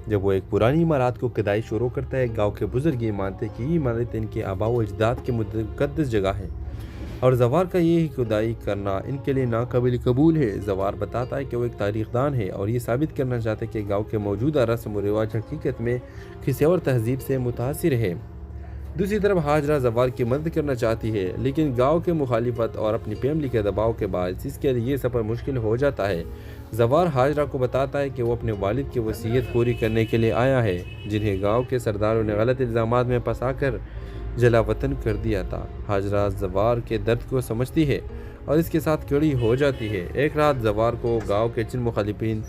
جب وہ ایک پرانی عمارات کو کھدائی شروع کرتا ہے، گاؤں کے بزرگ یہ مانتے ہیں کہ یہ عمارت ان کے آباء و اجداد کی مقدس جگہ ہے اور زوار کا یہ کھدائی کرنا ان کے لیے ناقابل قبول ہے۔ زوار بتاتا ہے کہ وہ ایک تاریخ دان ہے اور یہ ثابت کرنا چاہتا ہے کہ گاؤں کے موجودہ رسم و رواج حقیقت میں کسی اور تہذیب سے متاثر ہے۔ دوسری طرف ہاجرہ زوار کی مدد کرنا چاہتی ہے، لیکن گاؤں کے مخالفت اور اپنی فیملی کے دباؤ کے باعث اس کے لیے یہ سفر مشکل ہو جاتا ہے۔ زوار ہاجرہ کو بتاتا ہے کہ وہ اپنے والد کی وصیت پوری کرنے کے لیے آیا ہے، جنہیں گاؤں کے سرداروں نے غلط الزامات میں پھنسا کر جلا وطن کر دیا تھا۔ ہاجرہ زوار کے درد کو سمجھتی ہے اور اس کے ساتھ کھڑی ہو جاتی ہے۔ ایک رات زوار کو گاؤں کے چند مخالفین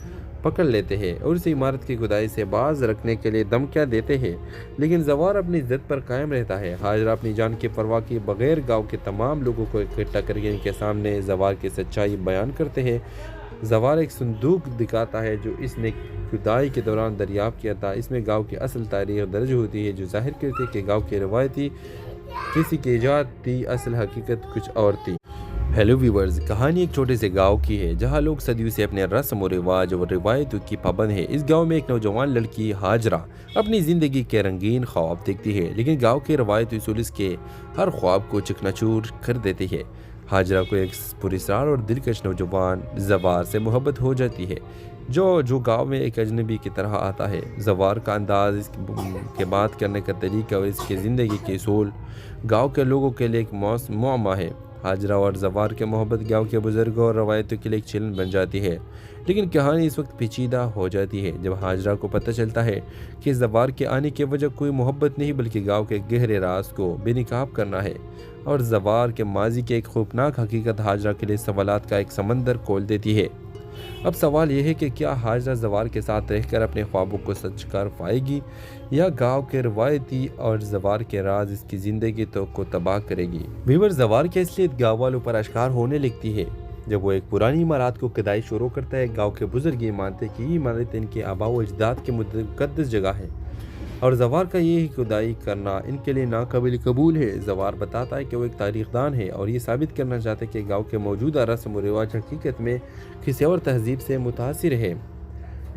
پکڑ لیتے ہیں اور اسے عمارت کی کھدائی سے باز رکھنے کے لیے دھمکیاں دیتے ہیں، لیکن زوار اپنی ضد پر قائم رہتا ہے۔ ہاجرہ اپنی جان کی پرواہ کیے بغیر گاؤں کے تمام لوگوں کو اکٹھا کر کے ان کے سامنے زوار کی سچائی بیان کرتے ہیں۔ زوار ایک صندوق دکھاتا ہے جو اس نے کھدائی کے دوران دریافت کیا تھا۔ اس میں گاؤں کی اصل تاریخ درج ہوتی ہے، جو ظاہر کرتی ہے کہ گاؤں کی روایتی کسی کی ایجاد تھی، اصل حقیقت کچھ اور تھی۔ ہیلو ویورز، کہانی ایک چھوٹے سے گاؤں کی ہے جہاں لوگ صدیوں سے اپنے رسم و رواج اور روایتوں کی پابند ہیں۔ اس گاؤں میں ایک نوجوان لڑکی ہاجرہ اپنی زندگی کے رنگین خواب دیکھتی ہے، لیکن گاؤں کے روایتی اصول اس کے ہر خواب کو چکنا چور کر دیتی ہے۔ ہاجرہ کو ایک پراسرار اور دلکش نوجوان زوار سے محبت ہو جاتی ہے، جو گاؤں میں ایک اجنبی کی طرح آتا ہے۔ زوار کا انداز، اس کے بات کرنے کا طریقہ اور اس کی زندگی کے اصول گاؤں کے لوگوں کے لیے ایک معمہ ہے۔ ہاجرہ اور زوار کے محبت گاؤں کے بزرگوں اور روایتوں کے لیے ایک چیلنج بن جاتی ہے، لیکن کہانی اس وقت پیچیدہ ہو جاتی ہے جب ہاجرہ کو پتہ چلتا ہے کہ زوار کے آنے کی وجہ کوئی محبت نہیں بلکہ گاؤں کے گہرے راز کو بے نقاب کرنا ہے، اور زوار کے ماضی کی ایک خوفناک حقیقت ہاجرہ کے لیے سوالات کا ایک سمندر کھول دیتی ہے۔ اب سوال یہ ہے کہ کیا ہاجرہ زوار کے ساتھ رہ کر اپنے خوابوں کو سچ کر پائے گی، یا گاؤں کے روایتی اور زوار کے راز اس کی زندگی کو تباہ کرے گی؟ ویور، زوار کی اصلیت گاؤں والوں پر اشکار ہونے لگتی ہے جب وہ ایک پرانی عمارات کو کھدائی شروع کرتا ہے۔ گاؤں کے بزرگ یہ مانتے ہیں کہ یہ عمارت ان کے آباء و اجداد کی مقدس جگہ ہے اور زوار کا یہ کھدائی کرنا ان کے لیے ناقابل قبول ہے۔ زوار بتاتا ہے کہ وہ ایک تاریخ دان ہے اور یہ ثابت کرنا چاہتا ہے کہ گاؤں کے موجودہ رسم و رواج حقیقت میں کسی اور تہذیب سے متاثر ہے۔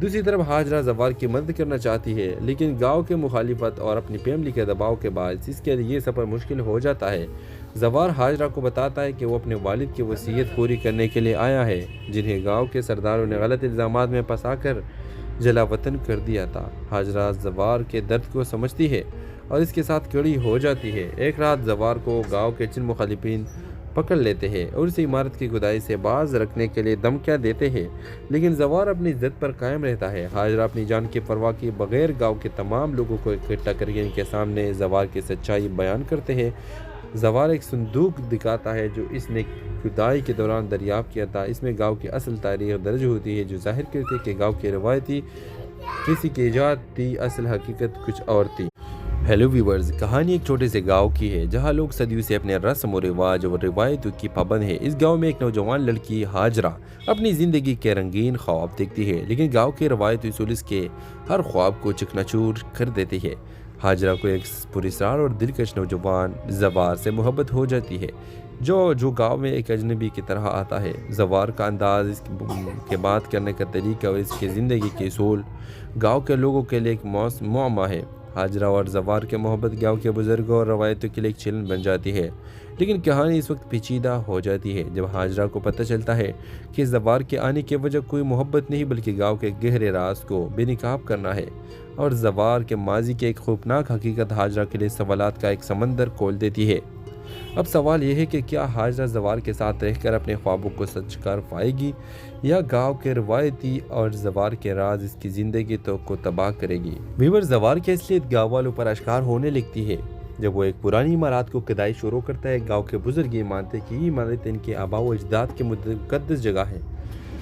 دوسری طرف ہاجرہ زوار کی مدد کرنا چاہتی ہے، لیکن گاؤں کے مخالفت اور اپنی فیملی کے دباؤ کے باعث اس کے لیے یہ سفر مشکل ہو جاتا ہے۔ زوار ہاجرہ کو بتاتا ہے کہ وہ اپنے والد کی وصیت پوری کرنے کے لیے آیا ہے، جنہیں گاؤں کے سرداروں نے غلط الزامات میں پھنسا کر جلا وطن کر دیا تھا۔ ہاجرہ زوار کے درد کو سمجھتی ہے اور اس کے ساتھ کھڑی ہو جاتی ہے۔ ایک رات زوار کو گاؤں کے چند مخالفین پکڑ لیتے ہیں اور اسے عمارت کی کھدائی سے باز رکھنے کے لیے دھمکیاں دیتے ہیں، لیکن زوار اپنی ضد پر قائم رہتا ہے۔ ہاجرہ اپنی جان کی پرواہ کیے بغیر گاؤں کے تمام لوگوں کو اکٹھا کر کے ان کے سامنے زوار کی سچائی بیان کرتے ہیں۔ زوار ایک صندوق دکھاتا ہے جو اس نے کھدائی کے دوران دریافت کیا تھا۔ اس میں گاؤں کی اصل تاریخ درج ہوتی ہے، جو ظاہر کرتی ہے کہ گاؤں کی روایتی کسی کی ایجاد تھی، اصل حقیقت کچھ اور تھی۔ ہیلو ویورز، کہانی ایک چھوٹے سے گاؤں کی ہے جہاں لوگ صدیوں سے اپنے رسم و رواج اور روایتوں کی پابند ہیں۔ اس گاؤں میں ایک نوجوان لڑکی ہاجرہ اپنی زندگی کے رنگین خواب دیکھتی ہے، لیکن گاؤں کے روایتی اصول اس کے ہر خواب کو چکنا چور کر دیتی ہے۔ ہاجرہ کو ایک پراسرار اور دلکش نوجوان زوار سے محبت ہو جاتی ہے، جو گاؤں میں ایک اجنبی کی طرح آتا ہے۔ زوار کا انداز، اس کے بات کرنے کا طریقہ اور اس کی زندگی کے اصول گاؤں کے لوگوں کے لیے ایک معمہ ہے۔ ہاجرہ اور زوار کے محبت گاؤں کے بزرگوں اور روایتوں کے لیے ایک چیلنج بن جاتی ہے، لیکن کہانی اس وقت پیچیدہ ہو جاتی ہے جب ہاجرہ کو پتہ چلتا ہے کہ زوار کے آنے کی وجہ کوئی محبت نہیں بلکہ گاؤں کے گہرے راز کو بے نقاب کرنا ہے، اور زوار کے ماضی کی ایک خوفناک حقیقت ہاجرہ کے لیے سوالات کا ایک سمندر کھول دیتی ہے۔ اب سوال یہ ہے کہ کیا ہاجرہ زوار کے ساتھ رہ کر اپنے خوابوں کو سچ کر پائے گی، یا گاؤں کے روایتی اور زوار کے راز اس کی زندگی کو تباہ کرے گی؟ ویور، زوار کی اصلیت گاؤں والوں پر اشکار ہونے لگتی ہے جب وہ ایک پرانی عمارات کو کھدائی شروع کرتا ہے۔ گاؤں کے بزرگ یہ مانتے ہیں کہ یہ عمارت ان کے آباء و اجداد کی مقدس جگہ ہے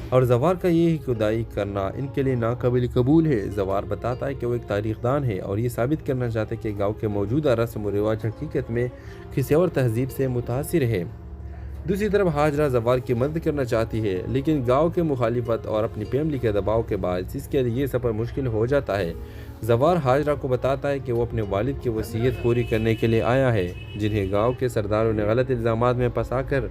اور زوار کا یہ کھدائی کرنا ان کے لیے ناقابل قبول ہے۔ زوار بتاتا ہے کہ وہ ایک تاریخ دان ہے اور یہ ثابت کرنا چاہتا ہے کہ گاؤں کے موجودہ رسم و رواج حقیقت میں کسی اور تہذیب سے متاثر ہے۔ دوسری طرف ہاجرہ زوار کی مدد کرنا چاہتی ہے، لیکن گاؤں کے مخالفت اور اپنی فیملی کے دباؤ کے باعث اس کے لیے یہ سفر مشکل ہو جاتا ہے۔ زوار ہاجرہ کو بتاتا ہے کہ وہ اپنے والد کی وصیت پوری کرنے کے لیے آیا ہے، جنہیں گاؤں کے سرداروں نے غلط الزامات میں پھنسا کر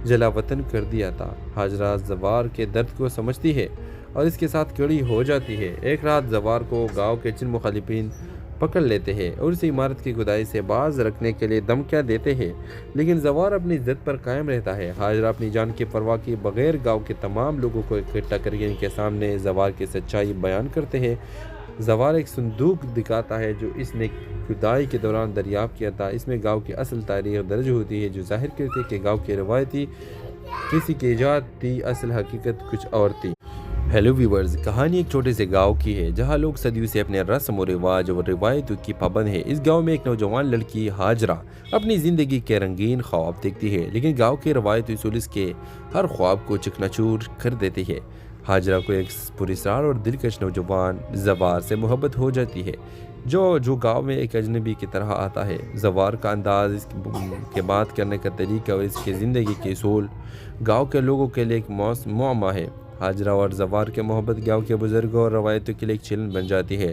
جلا وطن کر دیا تھا۔ ہاجرہ زوار کے درد کو سمجھتی ہے اور اس کے ساتھ کڑی ہو جاتی ہے۔ ایک رات زوار کو گاؤں کے چند مخالفین پکڑ لیتے ہیں اور اسے عمارت کی کھدائی سے باز رکھنے کے لیے دھمکیاں دیتے ہیں، لیکن زوار اپنی ضد پر قائم رہتا ہے۔ حاجرہ اپنی جان کی پرواہ کیے بغیر گاؤں کے تمام لوگوں کو اکٹھا کر کے ان کے سامنے زوار کی سچائی بیان کرتے ہیں۔ زوار ایک صندوق دکھاتا ہے جو اس نے کھدائی کے دوران دریافت کیا تھا۔ اس میں گاؤں کی اصل تاریخ درج ہوتی ہے جو ظاہر کرتی ہے کہ گاؤں کی روایتی کسی کی ایجاد تھی، اصل حقیقت کچھ اور تھی۔ ہیلو ویورز، کہانی ایک چھوٹے سے گاؤں کی ہے جہاں لوگ صدیوں سے اپنے رسم و رواج اور روایتوں کی پابند ہے۔ اس گاؤں میں ایک نوجوان لڑکی حاجرہ اپنی زندگی کے رنگین خواب دیکھتی ہے، لیکن گاؤں کے روایتی اصول اس کے ہر خواب کو چکنا چور کر دیتی ہے۔ حاجرہ کو ایک پراسرار اور دلکش نوجوان زوار سے محبت ہو جاتی ہے جو گاؤں میں ایک اجنبی کی طرح آتا ہے۔ زوار کا انداز، اس کے بات کرنے کا طریقہ اور اس کی زندگی کے اصول گاؤں کے لوگوں کے لیے ایک معمہ ہے۔ حاجرہ اور زوار کے محبت گاؤں کے بزرگوں اور روایتوں کے لیے ایک چیلنج بن جاتی ہے،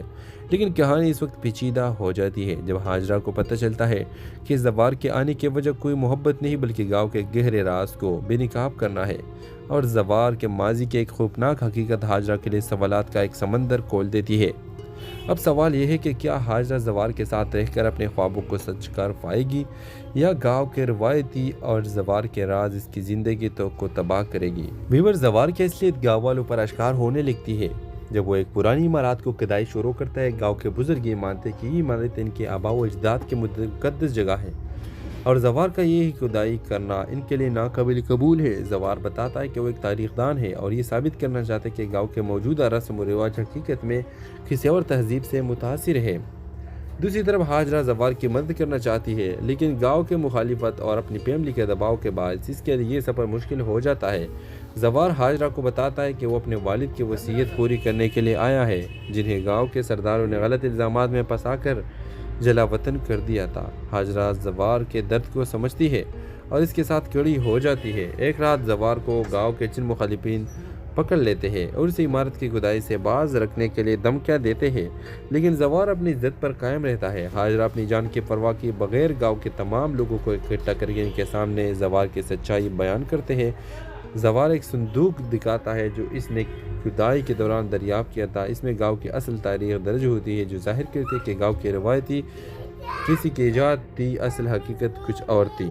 لیکن کہانی اس وقت پیچیدہ ہو جاتی ہے جب حاجرہ کو پتہ چلتا ہے کہ زوار کے آنے کی وجہ کوئی محبت نہیں بلکہ گاؤں کے گہرے راز کو بے نقاب کرنا ہے، اور زوار کے ماضی کی ایک خوفناک حقیقت حاجرہ کے لیے سوالات کا ایک سمندر کھول دیتی ہے۔ اب سوال یہ ہے کہ کیا حاجرہ زوار کے ساتھ رہ کر اپنے خوابوں کو سچ کر پائے گی، یا گاؤں کے روایتی اور زوار کے راز اس کی زندگی کو تباہ کرے گی؟ ویور، زوار کی اصلیت گاؤں والوں پر اشکار ہونے لگتی ہے جب وہ ایک پرانی عمارات کو کھدائی شروع کرتا ہے۔ گاؤں کے بزرگ یہ مانتے ہیں کہ یہ عمارت ان کے آباء و اجداد کی مقدس جگہ ہے، اور زوار کا یہ کھدائی کرنا ان کے لیے ناقابل قبول ہے۔ زوار بتاتا ہے کہ وہ ایک تاریخ دان ہے اور یہ ثابت کرنا چاہتا ہے کہ گاؤں کے موجودہ رسم و رواج حقیقت میں کسی اور تہذیب سے متاثر ہے۔ دوسری طرف حاجرہ زوار کی مدد کرنا چاہتی ہے، لیکن گاؤں کے مخالفت اور اپنی فیملی کے دباؤ کے باعث اس کے لیے یہ سفر مشکل ہو جاتا ہے۔ زوار حاجرہ کو بتاتا ہے کہ وہ اپنے والد کی وصیت پوری کرنے کے لیے آیا ہے، جنہیں گاؤں کے سرداروں نے غلط الزامات میں پھنسا کر جلا وطن کر دیا تھا۔ حاجرہ زوار کے درد کو سمجھتی ہے اور اس کے ساتھ کڑی ہو جاتی ہے۔ ایک رات زوار کو گاؤں کے چند مخالفین پکڑ لیتے ہیں اور اسے عمارت کی کھدائی سے باز رکھنے کے لیے دھمکیاں دیتے ہیں، لیکن زوار اپنی ضد پر قائم رہتا ہے۔ حاجرہ اپنی جان کی پرواہ کیے بغیر گاؤں کے تمام لوگوں کو اکٹھا کر کے ان کے سامنے زوار کی سچائی بیان کرتے ہیں۔ زوار ایک صندوق دکھاتا ہے جو اس نے کھدائی کے دوران دریافت کیا تھا۔ اس میں گاؤں کی اصل تاریخ درج ہوتی ہے جو ظاہر کرتی ہے کہ گاؤں کی روایتی کسی کی ایجاد تھی، اصل حقیقت کچھ اور تھی۔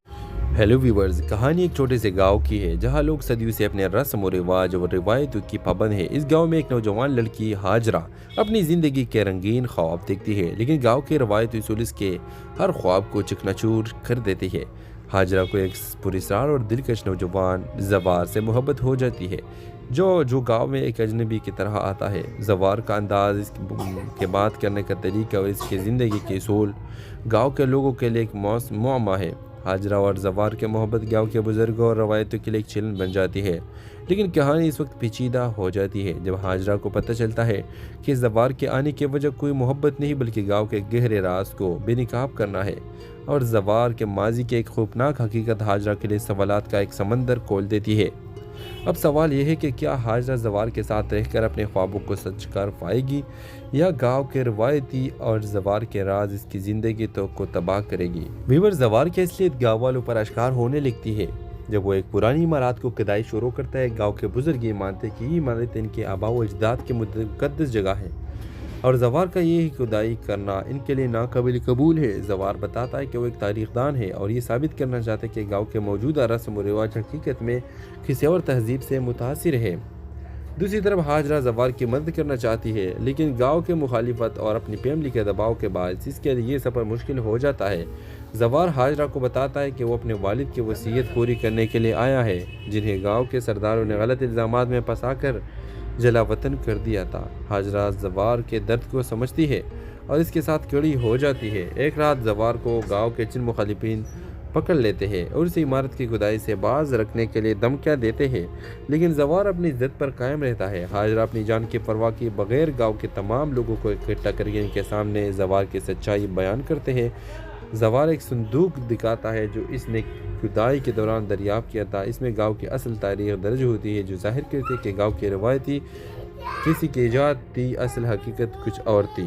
ہیلو ویورز، کہانی ایک چھوٹے سے گاؤں کی ہے جہاں لوگ صدیوں سے اپنے رسم و رواج اور روایتوں کی پابند ہے۔ اس گاؤں میں ایک نوجوان لڑکی حاجرہ اپنی زندگی کے رنگین خواب دیکھتی ہے، لیکن گاؤں کے روایتی اصول اس کے ہر خواب کو چکنا چور کر دیتی ہے۔ حاجرہ کو ایک پراسرار اور دلکش نوجوان زوار سے محبت ہو جاتی ہے جو گاؤں میں ایک اجنبی کی طرح آتا ہے۔ زوار کا انداز، اس کے بات کرنے کا طریقہ اور اس کی زندگی کے اصول گاؤں کے لوگوں کے لیے ایک معمہ ہے۔ حاجرہ اور زوار کے محبت گاؤں کے بزرگوں اور روایتوں کے لیے ایک چیلنج بن جاتی ہے، لیکن کہانی اس وقت پیچیدہ ہو جاتی ہے جب حاجرہ کو پتہ چلتا ہے کہ زوار کے آنے کی وجہ کوئی محبت نہیں بلکہ گاؤں کے گہرے راز کو بے نقاب کرنا ہے، اور زوار کے ماضی کی ایک خوفناک حقیقت حاجرہ کے لیے سوالات کا ایک سمندر کھول دیتی ہے۔ اب سوال یہ ہے کہ کیا حاجرہ زوار کے ساتھ رہ کر اپنے خوابوں کو سچ کر پائے گی، یا گاؤں کے روایتی اور زوار کے راز اس کی زندگی کو تباہ کرے گی؟ ویور، زوار کی اصلیت گاؤں والوں پر اشکار ہونے لگتی ہے جب وہ ایک پرانی عمارات کو کھدائی شروع کرتا ہے۔ گاؤں کے بزرگ یہ مانتے ہیں کہ یہ عمارت ان کے آباء و اجداد کی مقدس جگہ ہے، اور زوار کا یہ کھدائی کرنا ان کے لیے ناقابل قبول ہے۔ زوار بتاتا ہے کہ وہ ایک تاریخ دان ہے اور یہ ثابت کرنا چاہتا ہے کہ گاؤں کے موجودہ رسم و رواج حقیقت میں کسی اور تہذیب سے متاثر ہے۔ دوسری طرف حاجرہ زوار کی مدد کرنا چاہتی ہے، لیکن گاؤں کے مخالفت اور اپنی فیملی کے دباؤ کے باعث اس کے لیے یہ سفر مشکل ہو جاتا ہے۔ زوار حاجرہ کو بتاتا ہے کہ وہ اپنے والد کی وصیت پوری کرنے کے لیے آیا ہے، جنہیں گاؤں کے سرداروں نے غلط الزامات میں پھنسا کر جلا وطن کر دیا تھا۔ حاجرہ زوار کے درد کو سمجھتی ہے اور اس کے ساتھ کڑی ہو جاتی ہے۔ ایک رات زوار کو گاؤں کے چند مخالفین پکڑ لیتے ہیں اور اسے عمارت کی کھدائی سے باز رکھنے کے لیے دھمکیاں دیتے ہیں، لیکن زوار اپنی ضد پر قائم رہتا ہے۔ حاجرہ اپنی جان کی پرواہ کیے بغیر گاؤں کے تمام لوگوں کو اکٹھا کر کے ان کے سامنے زوار کی سچائی بیان کرتے ہیں۔ زوار ایک صندوق دکھاتا ہے جو اس نے کھدائی کے دوران دریافت کیا تھا۔ اس میں گاؤں کی اصل تاریخ درج ہوتی ہے جو ظاہر کرتی ہے کہ گاؤں کی روایتی کسی کی ایجاد تھی، اصل حقیقت کچھ اور تھی۔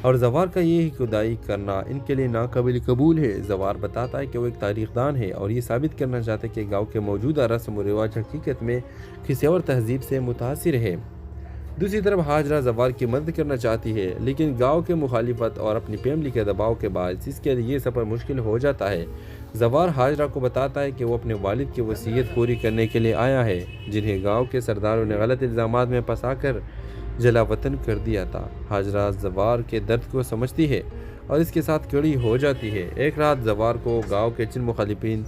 اور زوار کا یہ کھدائی کرنا ان کے لیے ناقابل قبول ہے۔ زوار بتاتا ہے کہ وہ ایک تاریخ دان ہے اور یہ ثابت کرنا چاہتا ہے کہ گاؤں کے موجودہ رسم و رواج حقیقت میں کسی اور تہذیب سے متاثر ہے۔ دوسری طرف ہاجرہ زوار کی مدد کرنا چاہتی ہے، لیکن گاؤں کے مخالفت اور اپنی فیملی کے دباؤ کے باعث اس کے لیے یہ سفر مشکل ہو جاتا ہے۔ زوار ہاجرہ کو بتاتا ہے کہ وہ اپنے والد کی وصیت پوری کرنے کے لیے آیا ہے، جنہیں گاؤں کے سرداروں نے غلط الزامات میں پھنسا کر جلا وطن کر دیا تھا۔ ہاجرہ زوار کے درد کو سمجھتی ہے اور اس کے ساتھ کھڑی ہو جاتی ہے۔ ایک رات زوار کو گاؤں کے چند مخالفین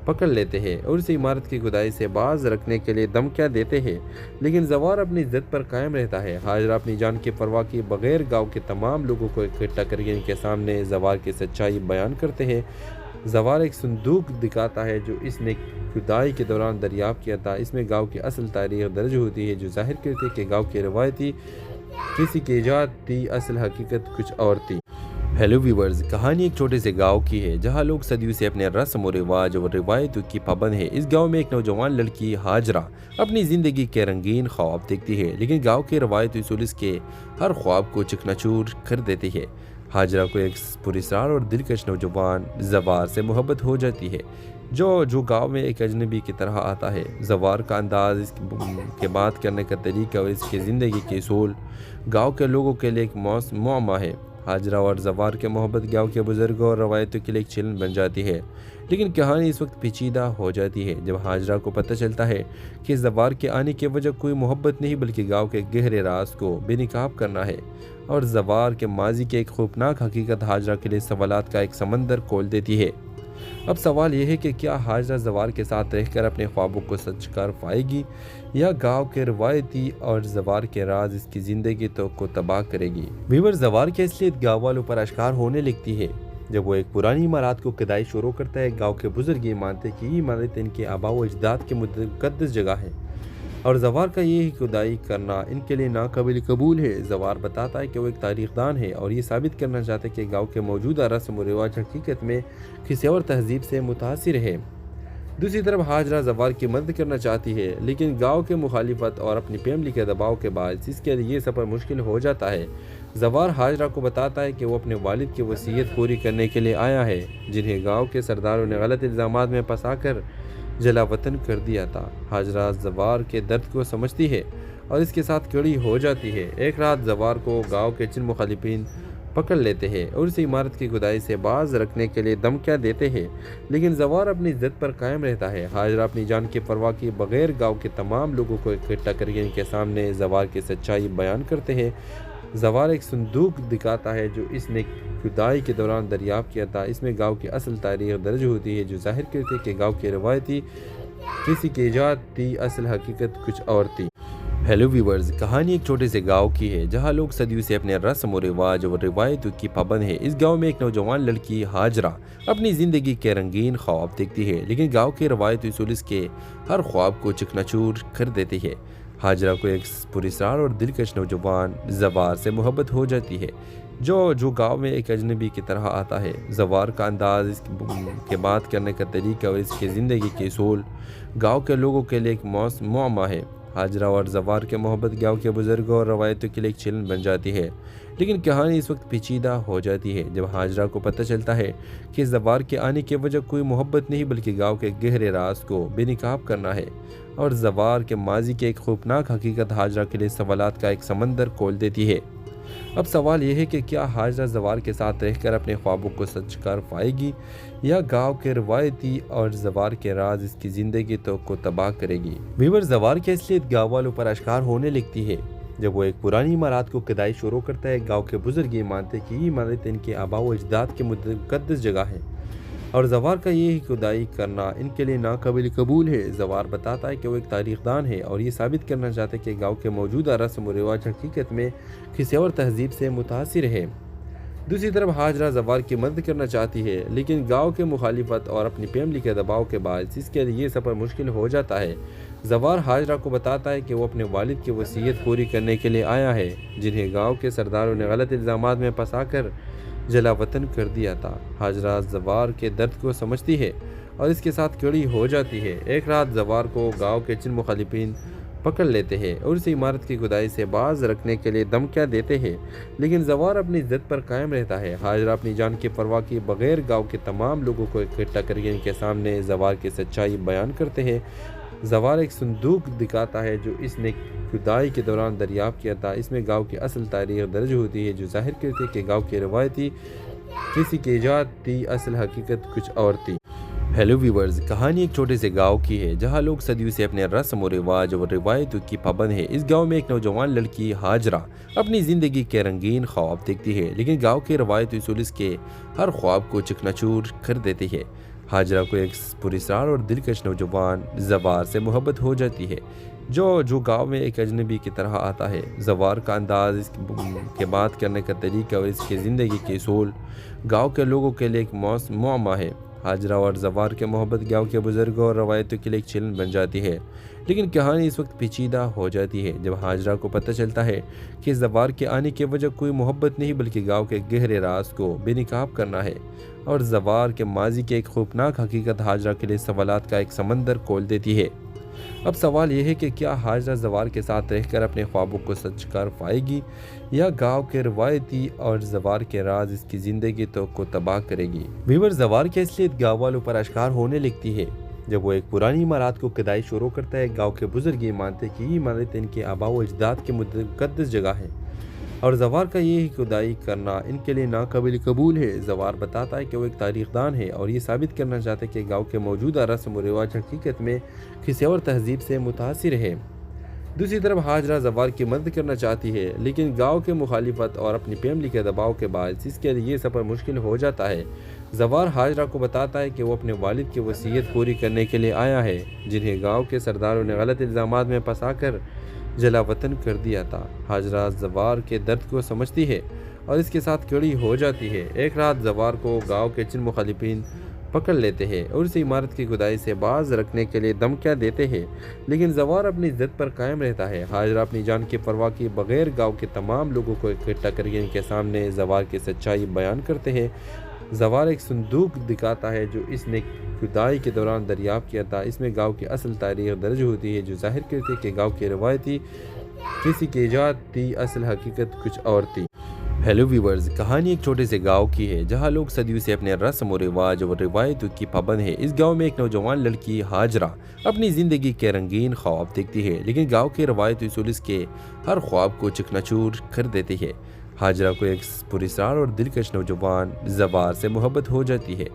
پکڑ لیتے ہیں اور اسے عمارت کی کھدائی سے باز رکھنے کے لیے دھمکیاں دیتے ہیں، لیکن زوار اپنی ضد پر قائم رہتا ہے۔ ہاجرہ اپنی جان کی پرواہ کیے بغیر گاؤں کے تمام لوگوں کو اکٹھا کر کے ان کے سامنے زوار کی سچائی بیان کرتے ہیں۔ زوار ایک صندوق دکھاتا ہے جو اس نے کھدائی کے دوران دریافت کیا تھا۔ اس میں گاؤں کی اصل تاریخ درج ہوتی ہے، جو ظاہر کرتی ہے کہ گاؤں کی روایتی کسی کی ایجاد تھی، اصل حقیقت کچھ اور تھی۔ ہیلو ویورز، کہانی ایک چھوٹے سے گاؤں کی ہے جہاں لوگ صدیوں سے اپنے رسم و رواج اور روایتوں کی پابند ہیں۔ اس گاؤں میں ایک نوجوان لڑکی ہاجرہ اپنی زندگی کے رنگین خواب دیکھتی ہے، لیکن گاؤں کے روایتی اصول اس کے ہر خواب کو چکنا چور کر دیتی ہے۔ ہاجرہ کو ایک پراسرار اور دلکش نوجوان زوار سے محبت ہو جاتی ہے، جو گاؤں میں ایک اجنبی کی طرح آتا ہے۔ زوار کا انداز، اس کے بات کرنے کا طریقہ اور اس کی زندگی کے اصول گاؤں کے لوگوں کے لیے ایک معمہ ہے۔ ہاجرہ اور زوار کے محبت گاؤں کے بزرگوں اور روایتوں کے لیے ایک چیلنج بن جاتی ہے، لیکن کہانی اس وقت پیچیدہ ہو جاتی ہے جب ہاجرہ کو پتہ چلتا ہے کہ زوار کے آنے کی وجہ کوئی محبت نہیں بلکہ گاؤں کے گہرے راز کو بے نقاب کرنا ہے، اور زوار کے ماضی کی ایک خوفناک حقیقت ہاجرہ کے لیے سوالات کا ایک سمندر کھول دیتی ہے۔ اب سوال یہ ہے کہ کیا ہاجرہ زوار کے ساتھ رہ کر اپنے خوابوں کو سچ کر پائے گی، یا گاؤں کے روایتی اور زوار کے راز اس کی زندگی کو تباہ کرے گی؟ ویور، زوار کی اصلیت گاؤں والوں پر اشکار ہونے لگتی ہے جب وہ ایک پرانی عمارات کو کھدائی شروع کرتا ہے۔ گاؤں کے بزرگ یہ مانتے ہیں کہ یہ عمارت ان کے آباء و اجداد کی مقدس جگہ ہے، اور زوار کا یہ کھدائی کرنا ان کے لیے ناقابل قبول ہے۔ زوار بتاتا ہے کہ وہ ایک تاریخ دان ہے اور یہ ثابت کرنا چاہتا ہے کہ گاؤں کے موجودہ رسم و رواج حقیقت میں کسی اور تہذیب سے متاثر ہے۔ دوسری طرف ہاجرہ زوار کی مدد کرنا چاہتی ہے، لیکن گاؤں کے مخالفت اور اپنی فیملی کے دباؤ کے باعث اس کے لیے یہ سفر مشکل ہو جاتا ہے۔ زوار ہاجرہ کو بتاتا ہے کہ وہ اپنے والد کی وصیت پوری کرنے کے لیے آیا ہے، جنہیں گاؤں کے سرداروں نے غلط الزامات میں پھنسا کر جلا وطن کر دیا تھا۔ ہاجرہ زوار کے درد کو سمجھتی ہے اور اس کے ساتھ کھڑی ہو جاتی ہے۔ ایک رات زوار کو گاؤں کے چند مخالفین پکڑ لیتے ہیں اور اسے عمارت کی کھدائی سے باز رکھنے کے لیے دھمکیاں دیتے ہیں، لیکن زوار اپنی ضد پر قائم رہتا ہے۔ ہاجرہ اپنی جان کی پرواہ کیے بغیر گاؤں کے تمام لوگوں کو اکٹھا کر کے ان کے سامنے زوار کی سچائی بیان کرتے ہیں۔ زوار ایک صندوق دکھاتا ہے جو اس نے کھدائی کے دوران دریافت کیا تھا۔ اس میں گاؤں کی اصل تاریخ درج ہوتی ہے، جو ظاہر کرتی ہے کہ گاؤں کی روایتی کسی کی ایجاد تھی، اصل حقیقت کچھ اور تھی۔ ہیلو ویورز، کہانی ایک چھوٹے سے گاؤں کی ہے جہاں لوگ صدیوں سے اپنے رسم و رواج اور روایتوں کی پابند ہیں۔ اس گاؤں میں ایک نوجوان لڑکی ہاجرہ اپنی زندگی کے رنگین خواب دیکھتی ہے، لیکن گاؤں کے روایتی اصول اس کے ہر خواب کو چکنا چور کر دیتی ہے۔ ہاجرہ کو ایک پراسرار اور دلکش نوجوان زوار سے محبت ہو جاتی ہے، جو گاؤں میں ایک اجنبی کی طرح آتا ہے۔ زوار کا انداز، اس کے بات کرنے کا طریقہ اور اس کی زندگی کے اصول گاؤں کے لوگوں کے لیے ایک معمہ ہے۔ ہاجرہ اور زوار کے محبت گاؤں کے بزرگوں اور روایتوں کے لیے ایک چیلنج بن جاتی ہے، لیکن کہانی اس وقت پیچیدہ ہو جاتی ہے جب ہاجرہ کو پتہ چلتا ہے کہ زوار کے آنے کی وجہ کوئی محبت نہیں بلکہ گاؤں کے گہرے راز کو بے نقاب کرنا ہے، اور زوار کے ماضی کی ایک خوفناک حقیقت ہاجرہ کے لیے سوالات کا ایک سمندر کھول دیتی ہے۔ اب سوال یہ ہے کہ کیا ہاجرہ زوار کے ساتھ رہ کر اپنے خوابوں کو سچ کر پائے گی، یا گاؤں کے روایتی اور زوار کے راز اس کی زندگی کو تباہ کرے گی؟ ویور، زوار کی اصلیت گاؤں والوں پر اشکار ہونے لگتی ہے جب وہ ایک پرانی عمارات کو کھدائی شروع کرتا ہے۔ گاؤں کے بزرگ یہ مانتے ہیں کہ یہ عمارت ان کے آباء و اجداد کی مقدس جگہ ہے، اور زوار کا یہ کھدائی کرنا ان کے لیے ناقابل قبول ہے۔ زوار بتاتا ہے کہ وہ ایک تاریخ دان ہے اور یہ ثابت کرنا چاہتا ہے کہ گاؤں کے موجودہ رسم و رواج حقیقت میں کسی اور تہذیب سے متاثر ہے۔ دوسری طرف ہاجرہ زوار کی مدد کرنا چاہتی ہے، لیکن گاؤں کے مخالفت اور اپنی فیملی کے دباؤ کے باعث اس کے لیے یہ سفر مشکل ہو جاتا ہے۔ زوار ہاجرہ کو بتاتا ہے کہ وہ اپنے والد کی وصیت پوری کرنے کے لیے آیا ہے، جنہیں گاؤں کے سرداروں نے غلط الزامات میں پھنسا کر جلا وطن کر دیا تھا۔ ہاجرہ زوار کے درد کو سمجھتی ہے اور اس کے ساتھ کھڑی ہو جاتی ہے۔ ایک رات زوار کو گاؤں کے چند مخالفین پکڑ لیتے ہیں اور اسے عمارت کی کھدائی سے باز رکھنے کے لیے دھمکیاں دیتے ہیں، لیکن زوار اپنی ضد پر قائم رہتا ہے۔ ہاجرہ اپنی جان کی پرواہ کیے بغیر گاؤں کے تمام لوگوں کو اکٹھا کر کے ان کے سامنے زوار کی سچائی بیان کرتے ہیں۔ زوار ایک صندوق دکھاتا ہے جو اس نے کھدائی کے دوران دریافت کیا تھا۔ اس میں گاؤں کی اصل تاریخ درج ہوتی ہے جو ظاہر کرتی ہے کہ گاؤں کی روایتی کسی کی ایجاد تھی، اصل حقیقت کچھ اور تھی۔ ہیلو ویورز، کہانی ایک چھوٹے سے گاؤں کی ہے جہاں لوگ صدیوں سے اپنے رسم و رواج اور روایتوں کی پابند ہیں۔ اس گاؤں میں ایک نوجوان لڑکی ہاجرہ اپنی زندگی کے رنگین خواب دیکھتی ہے، لیکن گاؤں کے روایتی اصول اس کے ہر خواب کو چکنا چور کر دیتی ہے۔ ہاجرہ کو ایک پراسرار اور دلکش نوجوان زوار سے محبت ہو جاتی ہے جو گاؤں میں ایک اجنبی کی طرح آتا ہے۔ زوار کا انداز، اس کے بات کرنے کا طریقہ اور اس کی زندگی کے اصول گاؤں کے لوگوں کے لیے ایک معمہ ہے۔ ہاجرہ اور زوار کے محبت گاؤں کے بزرگوں اور روایتوں کے لیے ایک چیلنج بن جاتی ہے، لیکن کہانی اس وقت پیچیدہ ہو جاتی ہے جب ہاجرہ کو پتہ چلتا ہے کہ زوار کے آنے کی وجہ کوئی محبت نہیں بلکہ گاؤں کے گہرے راز کو بے نقاب کرنا ہے، اور زوار کے ماضی کی ایک خوفناک حقیقت ہاجرہ کے لیے سوالات کا ایک سمندر کھول دیتی ہے۔ اب سوال یہ ہے کہ کیا ہاجرہ زوار کے ساتھ رہ کر اپنے خوابوں کو سچ کر پائے گی، یا گاؤں کے روایتی اور زوار کے راز اس کی زندگی کو تباہ کرے گی؟ ویور، زوار کی اصلیت گاؤں والوں پر اشکار ہونے لگتی ہے جب وہ ایک پرانی عمارات کو کھدائی شروع کرتا ہے۔ گاؤں کے بزرگ یہ مانتے ہیں کہ یہ عمارت ان کے آباء و اجداد کی مقدس جگہ ہے، اور زوار کا یہ کھدائی کرنا ان کے لیے ناقابل قبول ہے۔ زوار بتاتا ہے کہ وہ ایک تاریخ دان ہے اور یہ ثابت کرنا چاہتا ہے کہ گاؤں کے موجودہ رسم و رواج حقیقت میں کسی اور تہذیب سے متاثر ہے۔ دوسری طرف ہاجرہ زوار کی مدد کرنا چاہتی ہے، لیکن گاؤں کے مخالفت اور اپنی فیملی کے دباؤ کے باعث اس کے لیے یہ سفر مشکل ہو جاتا ہے۔ زوار ہاجرہ کو بتاتا ہے کہ وہ اپنے والد کی وصیت پوری کرنے کے لیے آیا ہے، جنہیں گاؤں کے سرداروں نے غلط الزامات میں پھنسا کر جلا وطن کر دیا تھا۔ ہاجرہ زوار کے درد کو سمجھتی ہے اور اس کے ساتھ کھڑی ہو جاتی ہے۔ ایک رات زوار کو گاؤں کے چند مخالفین پکڑ لیتے ہیں اور اسے عمارت کی کھدائی سے باز رکھنے کے لیے دھمکیاں دیتے ہیں، لیکن زوار اپنی ضد پر قائم رہتا ہے۔ ہاجرہ اپنی جان کی پرواہ کیے بغیر گاؤں کے تمام لوگوں کو اکٹھا کر کے ان کے سامنے زوار کی سچائی بیان کرتے ہیں۔ زوار ایک صندوق دکھاتا ہے جو اس نے کھدائی کے دوران دریافت کیا تھا۔ اس میں گاؤں کی اصل تاریخ درج ہوتی ہے جو ظاہر کرتی ہے کہ گاؤں کی روایتی کسی کی ایجاد تھی، اصل حقیقت کچھ اور تھی۔ ہیلو ویورز، کہانی ایک چھوٹے سے گاؤں کی ہے جہاں لوگ صدیوں سے اپنے رسم و رواج اور روایتوں کی پابند ہیں۔ اس گاؤں میں ایک نوجوان لڑکی ہاجرہ اپنی زندگی کے رنگین خواب دیکھتی ہے، لیکن گاؤں کے روایتی اصول اس کے ہر خواب کو چکنا چور کر دیتی ہے۔ ہاجرہ کو ایک پراسرار اور دلکش نوجوان زوار سے محبت ہو جاتی ہے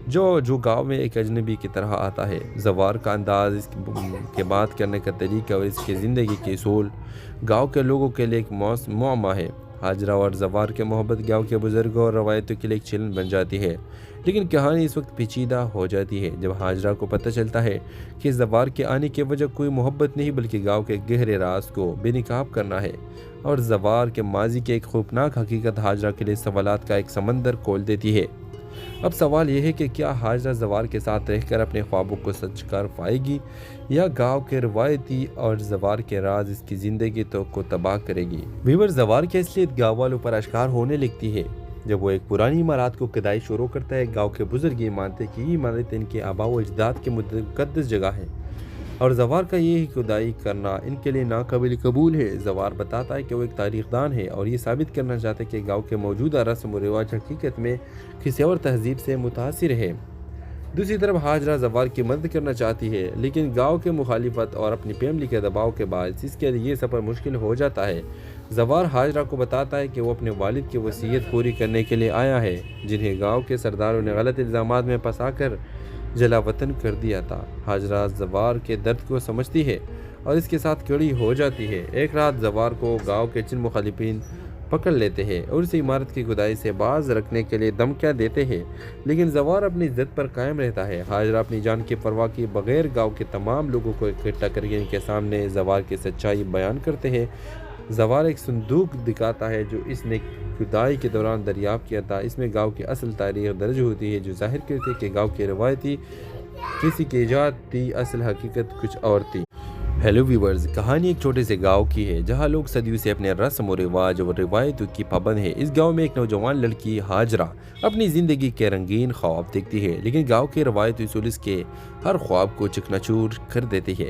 جو گاؤں میں ایک اجنبی کی طرح آتا ہے۔ زوار کا انداز، اس کے بات کرنے کا طریقہ اور اس کی زندگی کے اصول گاؤں کے لوگوں کے لیے ایک معمہ ہے۔ ہاجرہ اور زوار کے محبت گاؤں کے بزرگوں اور روایتوں کے لیے ایک چیلنج بن جاتی ہے، لیکن کہانی اس وقت پیچیدہ ہو جاتی ہے جب ہاجرہ کو پتہ چلتا ہے کہ زوار کے آنے کی وجہ کوئی محبت نہیں بلکہ گاؤں کے گہرے راز کو بے نقاب کرنا ہے، اور زوار کے ماضی کی ایک خوفناک حقیقت ہاجرہ کے لیے سوالات کا ایک سمندر کھول دیتی ہے۔ اب سوال یہ ہے کہ کیا ہاجرہ زوار کے ساتھ رہ کر اپنے خوابوں کو سچ کر پائے گی، یا گاؤں کے روایتی اور زوار کے راز اس کی زندگی کو تباہ کرے گی؟ ویور، زوار کی اصلیت گاؤں والوں پر اشکار ہونے لگتی ہے جب وہ ایک پرانی عمارات کو کھدائی شروع کرتا ہے۔ گاؤں کے بزرگ یہ مانتے ہیں کہ یہ عمارت ان کے آباء و اجداد کی مقدس جگہ ہے، اور زوار کا یہ کھدائی کرنا ان کے لیے ناقابل قبول ہے۔ زوار بتاتا ہے کہ وہ ایک تاریخ دان ہے اور یہ ثابت کرنا چاہتا ہے کہ گاؤں کے موجودہ رسم و رواج حقیقت میں کسی اور تہذیب سے متاثر ہے۔ دوسری طرف ہاجرہ زوار کی مدد کرنا چاہتی ہے، لیکن گاؤں کے مخالفت اور اپنی فیملی کے دباؤ کے باعث اس کے لیے یہ سفر مشکل ہو جاتا ہے۔ زوار ہاجرہ کو بتاتا ہے کہ وہ اپنے والد کی وصیت پوری کرنے کے لیے آیا ہے، جنہیں گاؤں کے سرداروں نے غلط الزامات میں پھنسا کر جلا وطن کر دیا تھا۔ ہاجرہ زوار کے درد کو سمجھتی ہے اور اس کے ساتھ کھڑی ہو جاتی ہے۔ ایک رات زوار کو گاؤں کے چند مخالفین پکڑ لیتے ہیں اور اسے عمارت کی کھدائی سے باز رکھنے کے لیے دھمکیاں دیتے ہیں، لیکن زوار اپنی ضد پر قائم رہتا ہے۔ ہاجرہ اپنی جان کی پرواہ کیے بغیر گاؤں کے تمام لوگوں کو اکٹھا کر کے ان کے سامنے زوار کی سچائی بیان کرتے ہیں۔ زوار ایک صندوق دکھاتا ہے جو اس نے کھدائی کے دوران دریافت کیا تھا۔ اس میں گاؤں کی اصل تاریخ درج ہوتی ہے جو ظاہر کرتی ہے کہ گاؤں کی روایتی کسی کی ایجاد تھی، اصل حقیقت کچھ اور تھی۔ ہیلو ویورز، کہانی ایک چھوٹے سے گاؤں کی ہے جہاں لوگ صدیوں سے اپنے رسم و رواج اور روایتوں کی پابند ہیں۔ اس گاؤں میں ایک نوجوان لڑکی ہاجرہ اپنی زندگی کے رنگین خواب دیکھتی ہے، لیکن گاؤں کے روایتی اصول اس کے ہر خواب کو چکنا چور کر دیتی ہے۔